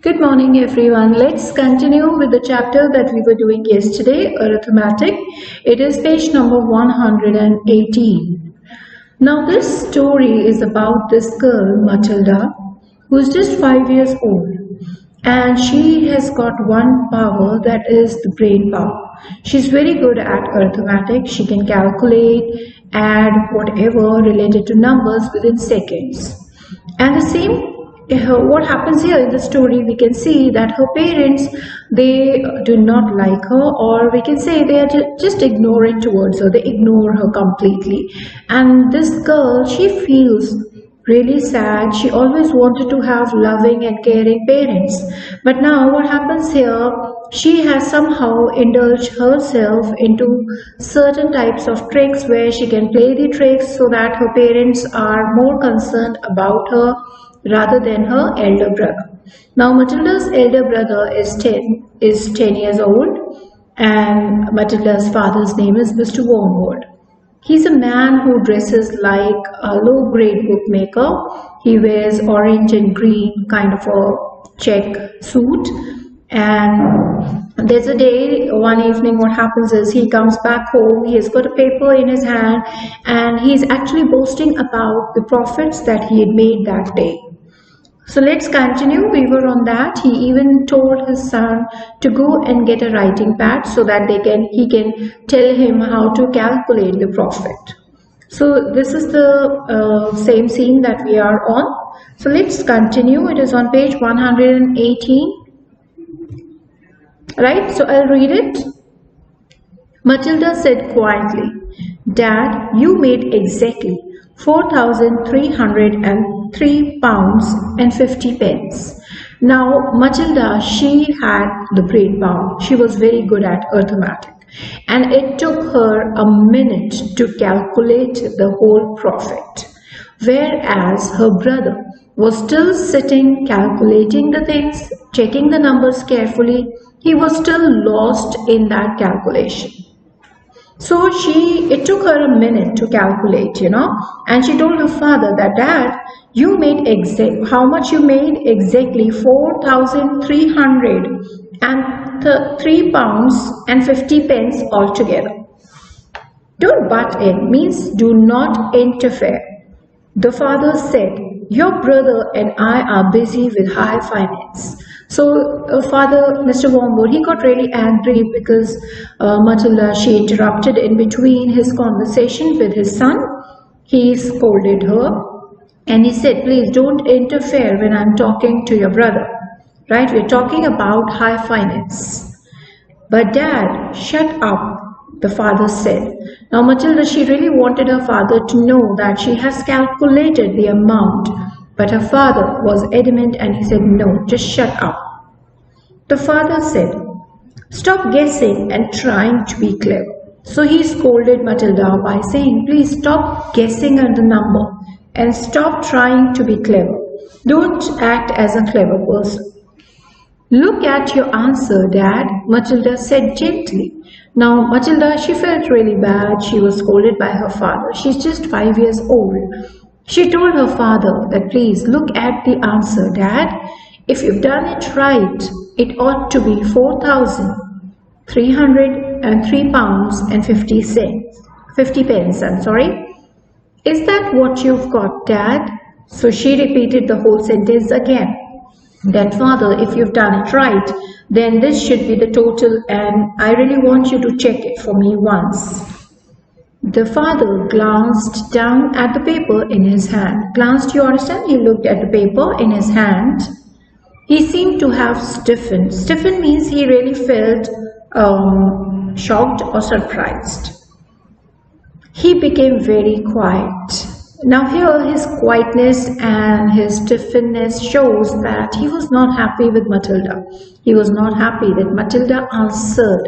Good morning, everyone. Let's continue with the chapter that we were doing yesterday, Arithmetic. It is page number 118. Now, this story is about this girl, Matilda, who's just 5 years old. And she has got one power, that is the brain power. She's very good at arithmetic. She can calculate, add whatever related to numbers within seconds. And the same what happens here in the story, we can see that her parents, they do not like her, or we can say they are just ignorant towards her. They ignore her completely. And this girl, she feels really sad. She always wanted to have loving and caring parents. But now what happens here, she has somehow indulged herself into certain types of tricks where she can play the tricks so that her parents are more concerned about her rather than her elder brother. Now Matilda's elder brother is 10 years old, and Matilda's father's name is Mr. Wormwood. He's a man who dresses like a low-grade bookmaker. He wears orange and green kind of a check suit. And there's a day, one evening, what happens is he comes back home, he has got a paper in his hand, and he's actually boasting about the profits that he had made that day. So let's continue. We were on that. He even told his son to go and get a writing pad so that he can tell him how to calculate the profit. So this is the same scene that we are on. So let's continue. It is on page 118. Right? So I'll read it. Matilda said quietly, "Dad, you made exactly 4,303 pounds and 50 pence. Now, Matilda, she had the brain power. She was very good at arithmetic. And it took her a minute to calculate the whole profit. Whereas her brother was still sitting, calculating the things, checking the numbers carefully. He was still lost in that calculation. So it took her a minute to calculate, and she told her father that, Dad, you made how much you made? Exactly 4,303 pounds and 50 pence altogether. Don't butt in, means do not interfere. The father said, your brother and I are busy with high finance. So father, Mr. Wormwood, he got really angry because Matilda, she interrupted in between his conversation with his son. He scolded her and he said, please don't interfere when I'm talking to your brother. Right? We're talking about high finance. But Dad, shut up, the father said. Now Matilda, she really wanted her father to know that she has calculated the amount. But her father was adamant and he said, no, just shut up. The father said, stop guessing and trying to be clever. So he scolded Matilda by saying, please stop guessing at the number and stop trying to be clever. Don't act as a clever person. Look at your answer, Dad, Matilda said gently. Now, Matilda, she felt really bad. She was scolded by her father. She's just 5 years old. She told her father that, please look at the answer, Dad. If you've done it right, it ought to be 4,303 pounds and 50 pence. Is that what you've got, Dad? So she repeated the whole sentence again. That, Father, if you've done it right, then this should be the total, and I really want you to check it for me once. The father glanced down at the paper in his hand. Glanced, you understand? He looked at the paper in his hand. He seemed to have stiffened. Stiffened means he really felt shocked or surprised. He became very quiet. Now here his quietness and his stiffness shows that he was not happy with Matilda. He was not happy that Matilda answered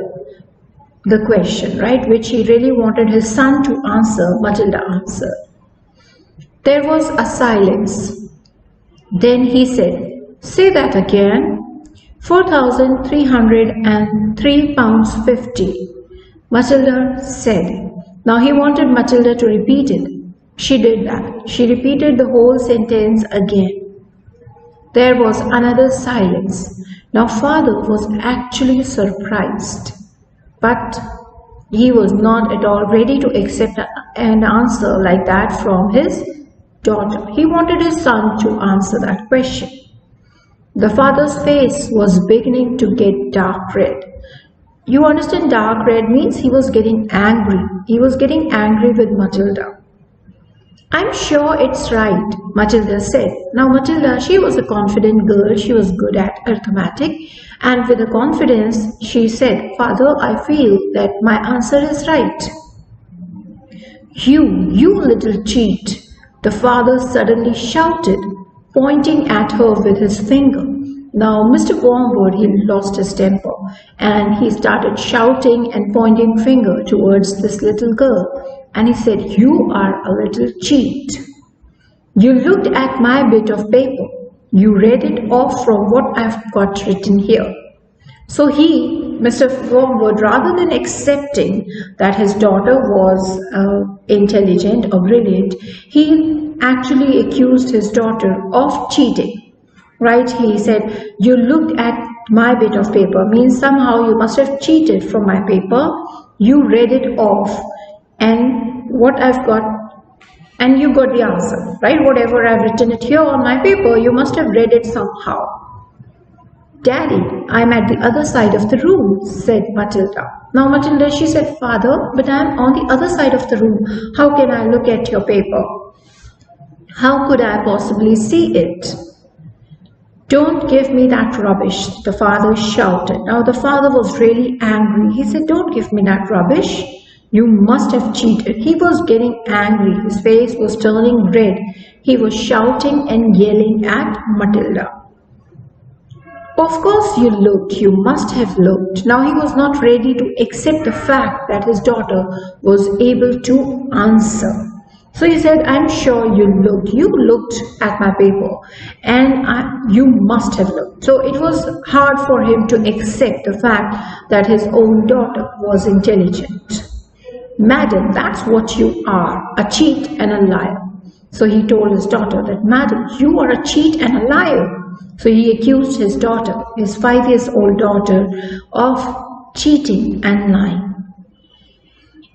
the question, right, which he really wanted his son to answer. Matilda answered. There was a silence. Then he said, say that again. 4,303 pounds 50. Matilda said. Now he wanted Matilda to repeat it. She did that. She repeated the whole sentence again. There was another silence. Now father was actually surprised, but he was not at all ready to accept an answer like that from his daughter. He wanted his son to answer that question. The father's face was beginning to get dark red. You understand, dark red means he was getting angry. He was getting angry with Matilda. I'm sure it's right, Matilda said. Now Matilda, she was a confident girl. She was good at arithmetic. And with a confidence, she said, Father, I feel that my answer is right. You little cheat, the father suddenly shouted, pointing at her with his finger. Now Mr. Wormwood, he lost his temper and he started shouting and pointing finger towards this little girl. And he said, you are a little cheat. You looked at my bit of paper. You read it off from what I've got written here. So he, Mr. Wormwood, rather than accepting that his daughter was intelligent or brilliant, he actually accused his daughter of cheating. Right? He said, you looked at my bit of paper, means somehow you must have cheated from my paper. You read it off and what I've got, and you got the answer, right? Whatever I've written it here on my paper, you must have read it somehow. Daddy, I'm at the other side of the room, said Matilda. Now Matilda, she said, Father, but I'm on the other side of the room. How can I look at your paper? How could I possibly see it? Don't give me that rubbish, the father shouted. Now the father was really angry. He said, don't give me that rubbish. You must have cheated. He was getting angry. His face was turning red. He was shouting and yelling at Matilda. Of course you looked. You must have looked. Now he was not ready to accept the fact that his daughter was able to answer. So he said, I'm sure you looked. You looked at my paper and you must have looked. So it was hard for him to accept the fact that his own daughter was intelligent. Madam, that's what you are, a cheat and a liar. So he told his daughter that, Madam, you are a cheat and a liar. So he accused his daughter, his 5-year-old daughter, of cheating and lying.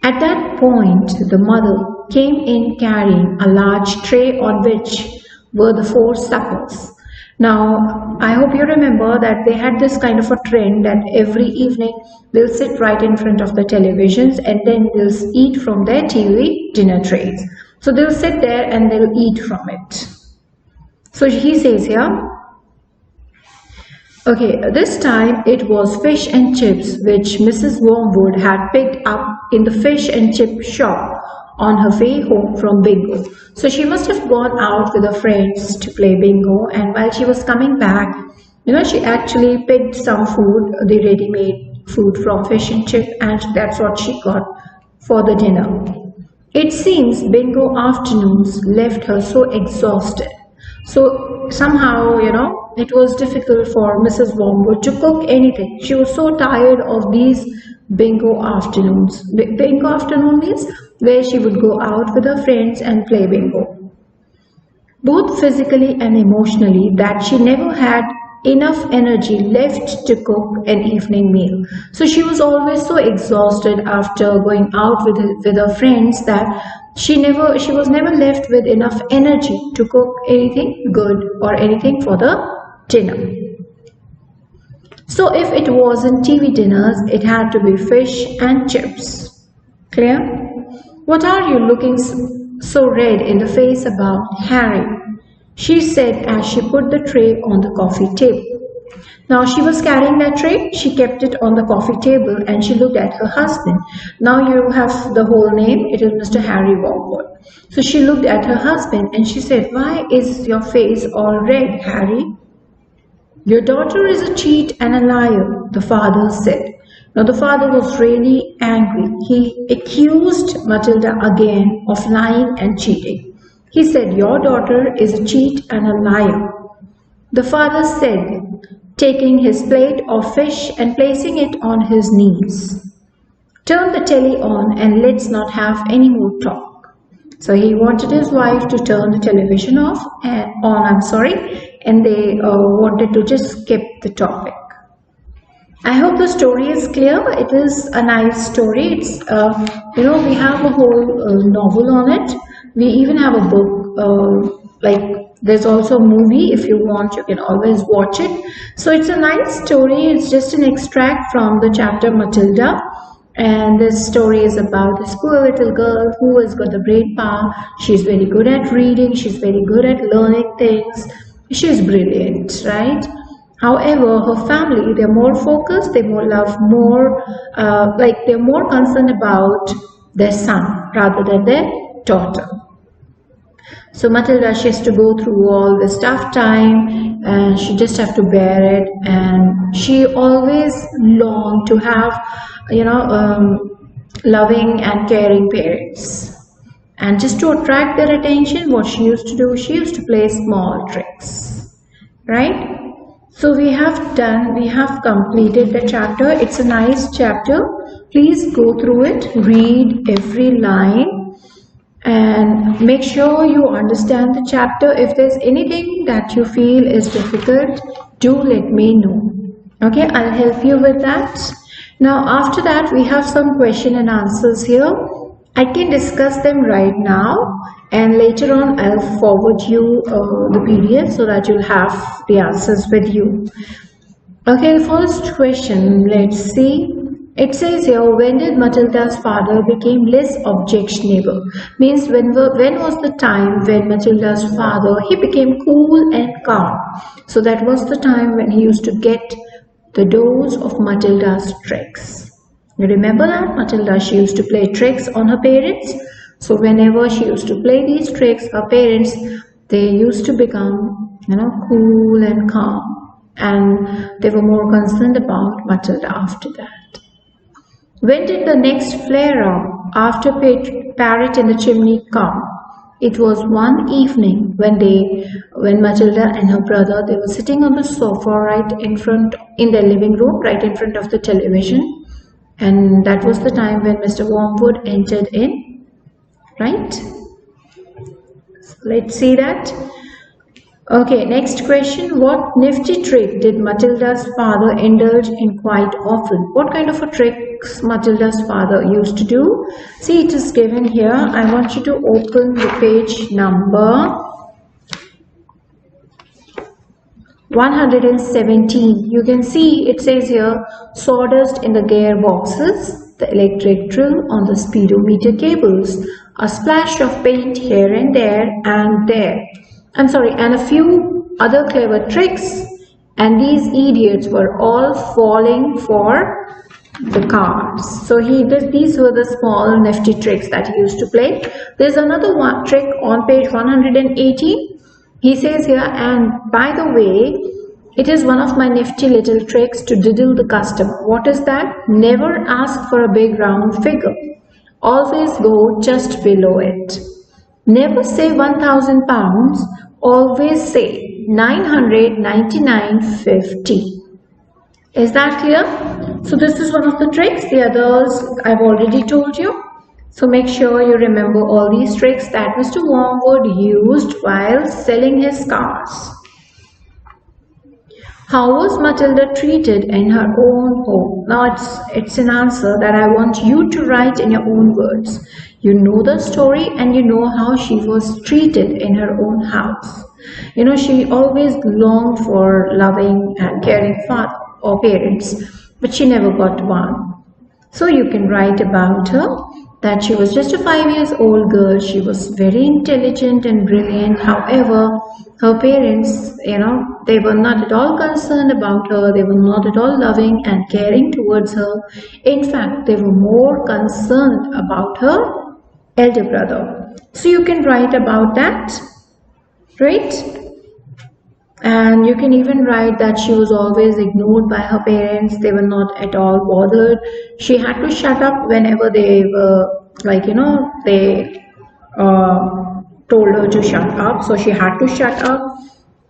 At that point, the mother came in carrying a large tray on which were the 4 suppers. Now, I hope you remember that they had this kind of a trend that every evening they'll sit right in front of the televisions and then they'll eat from their TV dinner trays. So they'll sit there and they'll eat from it. So he says here, okay, this time it was fish and chips which Mrs. Wormwood had picked up in the fish and chip shop on her way home from bingo. So she must have gone out with her friends to play bingo, and while she was coming back, she actually picked some food, the ready-made food from fish and chip, and that's what she got for the dinner. It seems bingo afternoons left her so exhausted. So somehow, it was difficult for Mrs. Wormwood to cook anything. She was so tired of these bingo afternoons. Bingo afternoon means where she would go out with her friends and play bingo. Both physically and emotionally, that she never had enough energy left to cook an evening meal. So she was always so exhausted after going out with her friends that she was never left with enough energy to cook anything good or anything for the dinner. So if it wasn't TV dinners, it had to be fish and chips. Clear? What are you looking so red in the face about, Harry? She said as she put the tray on the coffee table. Now she was carrying that tray, she kept it on the coffee table and she looked at her husband. Now you have the whole name, it is Mr. Harry Wormwood. So she looked at her husband and she said, why is your face all red, Harry? Your daughter is a cheat and a liar, the father said. Now the father was really angry. He accused Matilda again of lying and cheating. He said, your daughter is a cheat and a liar. The father said, taking his plate of fish and placing it on his knees. Turn the telly on and let's not have any more talk. So he wanted his wife to turn the television off and and they wanted to just skip the topic. I hope the story is clear. It is a nice story. It's we have a whole novel on it. We even have a book. There's also a movie. If you want, you can always watch it. So it's a nice story. It's just an extract from the chapter Matilda. And this story is about this poor little girl who has got the great power. She's very good at reading. She's very good at learning things. She's brilliant, right? However, her family, they're more focused, they're more concerned about their son rather than their daughter. So Matilda, she has to go through all this tough time and she just have to bear it, and she always longed to have, loving and caring parents. And just to attract their attention, what she used to do, she used to play small tricks, right? So we have completed the chapter. It's a nice chapter. Please go through it, read every line, and make sure you understand the chapter. If there's anything that you feel is difficult, do let me know. Okay, I'll help you with that. Now after that, we have some question and answers here. I can discuss them right now, and later on I'll forward you the PDF so that you'll have the answers with you. Okay, the first question, let's see. It says here, when did Matilda's father became less objectionable? Means when was the time when Matilda's father, he became cool and calm. So that was the time when he used to get the dose of Matilda's tricks. You remember that? Matilda, she used to play tricks on her parents. So whenever she used to play these tricks, her parents, they used to become, cool and calm. And they were more concerned about Matilda after that. When did the next flare-up after Parrot in the Chimney come? It was one evening when Matilda and her brother, they were sitting on the sofa in their living room, right in front of the television. And that was the time when Mr. Wormwood entered in, right? So let's see that. Okay, next question. What nifty trick did Matilda's father indulge in quite often? What kind of a tricks Matilda's father used to do? See, it is given here. I want you to open the page number 117. You can see it says here, sawdust in the gearboxes, the electric drill on the speedometer cables, a splash of paint here and there and and a few other clever tricks, and these idiots were all falling for the cars. So these were the small nifty tricks that he used to play. There's another trick on page 118. He says here, and by the way, it is one of my nifty little tricks to diddle the customer. What is that? Never ask for a big round figure. Always go just below it. Never say 1,000 pounds. Always say 999.50. Is that clear? So this is one of the tricks. The others I've already told you. So make sure you remember all these tricks that Mr. Wormwood used while selling his cars. How was Matilda treated in her own home? Now it's an answer that I want you to write in your own words. You know the story and you know how she was treated in her own house. She always longed for loving and caring father or parents, but she never got one. So you can write about her that she was just a 5-year-old girl. She was very intelligent and brilliant. However, her parents, they were not at all concerned about her. They were not at all loving and caring towards her. In fact, they were more concerned about her elder brother. So you can write about that, right? And you can even write that she was always ignored by her parents. They were not at all bothered. She had to shut up whenever they were, they told her to shut up. So she had to shut up.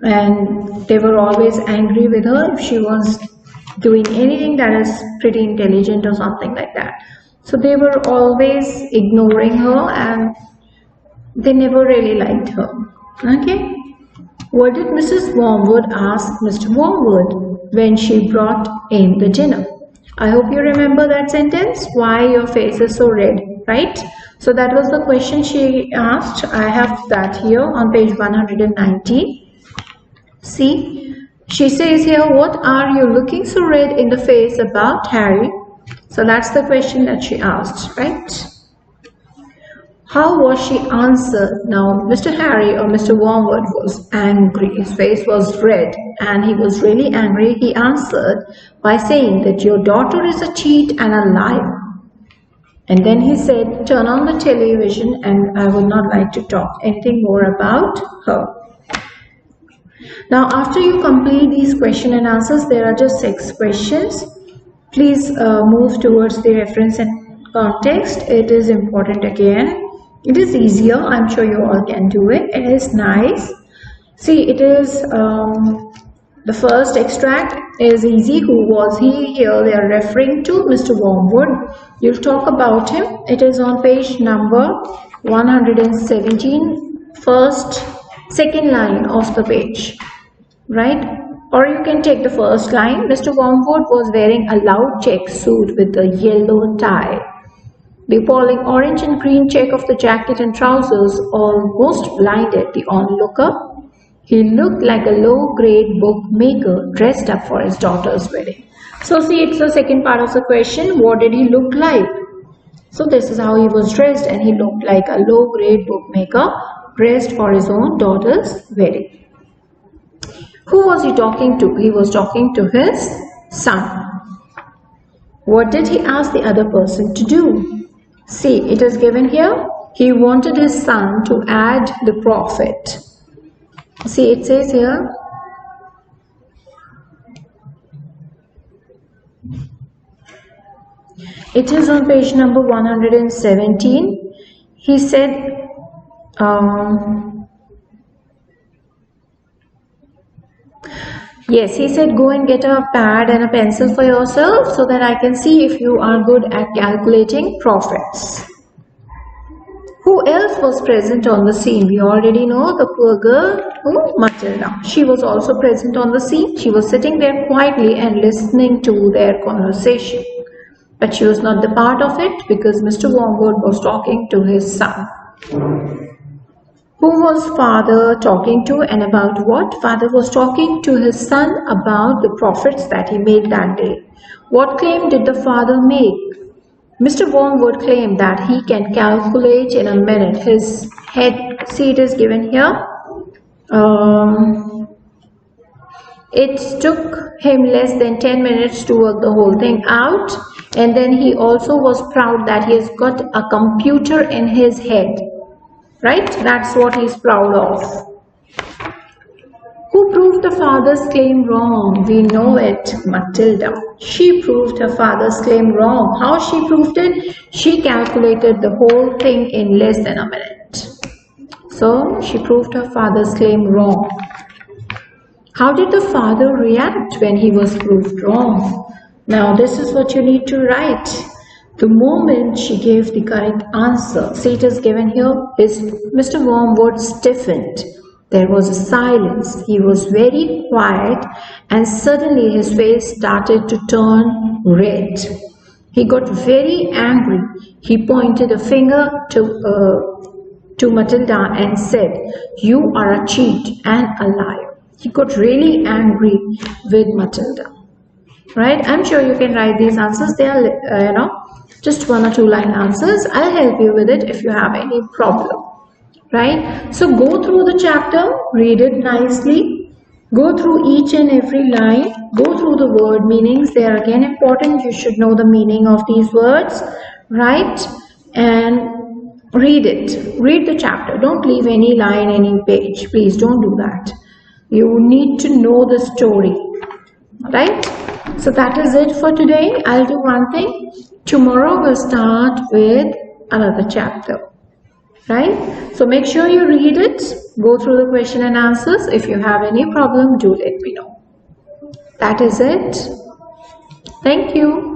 And they were always angry with her if she was doing anything that is pretty intelligent or something like that. So they were always ignoring her, and They never really liked her. Okay. What did Mrs. Wormwood ask Mr. Wormwood when she brought in the dinner? I hope you remember that sentence. Why your face is so red, right? So that was the question she asked. I have that here on page 190. See, she says here, what are you looking so red in the face about, Harry? So that's the question that she asked, right? How was she answered? Now, Mr. Harry or Mr. Wormwood was angry. His face was red and he was really angry. He answered by saying that your daughter is a cheat and a liar. And then he said, turn on the television and I would not like to talk anything more about her. Now, after you complete these question and answers, there are just 6 questions. Please move towards the reference and context. It is important again. It is easier. I'm sure you all can do it. It is nice. See, it is the first extract is easy. Who was he? Here they are referring to Mr. Wormwood. You'll talk about him. It is on page number 117, second line of the page, right? Or you can take the first line. Mr. Wormwood was wearing a loud check suit with a yellow tie. The appalling orange and green check of the jacket and trousers almost blinded the onlooker. He looked like a low-grade bookmaker dressed up for his daughter's wedding. So see, it's the second part of the question. What did he look like? So this is how he was dressed, and he looked like a low-grade bookmaker dressed for his own daughter's wedding. Who was he talking to? He was talking to his son. What did he ask the other person to do? See, it is given here. He wanted his son to add the profit. See, it says here. It is on page number 117. He said, yes, he said, go and get a pad and a pencil for yourself so that I can see if you are good at calculating profits. Who else was present on the scene? We already know the poor girl, Matilda. She was also present on the scene. She was sitting there quietly and listening to their conversation. But she was not the part of it because Mr. Wormwood was talking to his son. Who was father talking to and about what? Father was talking to his son about the profits that he made that day. What claim did the father make? Mr. Wormwood claimed that he can calculate in a minute. His head, see, it is given here. It took him less than 10 minutes to work the whole thing out. And then he also was proud that he has got a computer in his head. Right? That's what he's proud of. Who proved the father's claim wrong? We know it, Matilda. She proved her father's claim wrong. How she proved it? She calculated the whole thing in less than a minute. So, she proved her father's claim wrong. How did the father react when he was proved wrong? Now, this is what you need to write. The moment she gave the correct answer, see, it is given here, Mr. Wormwood stiffened. There was a silence. He was very quiet and suddenly his face started to turn red. He got very angry. He pointed a finger to Matilda and said, "You are a cheat and a liar." He got really angry with Matilda. Right? I'm sure you can write these answers. They are, just 1 or 2 line answers. I'll help you with it if you have any problem. Right? So go through the chapter, read it nicely, go through each and every line, go through the word meanings. They are again important. You should know the meaning of these words, right? And read it. Read the chapter. Don't leave any line, any page. Please don't do that. You need to know the story, right? So that is it for today. I'll do one thing. Tomorrow we'll start with another chapter. Right? So make sure you read it, go through the question and answers. If you have any problem, do let me know. That is it. Thank you.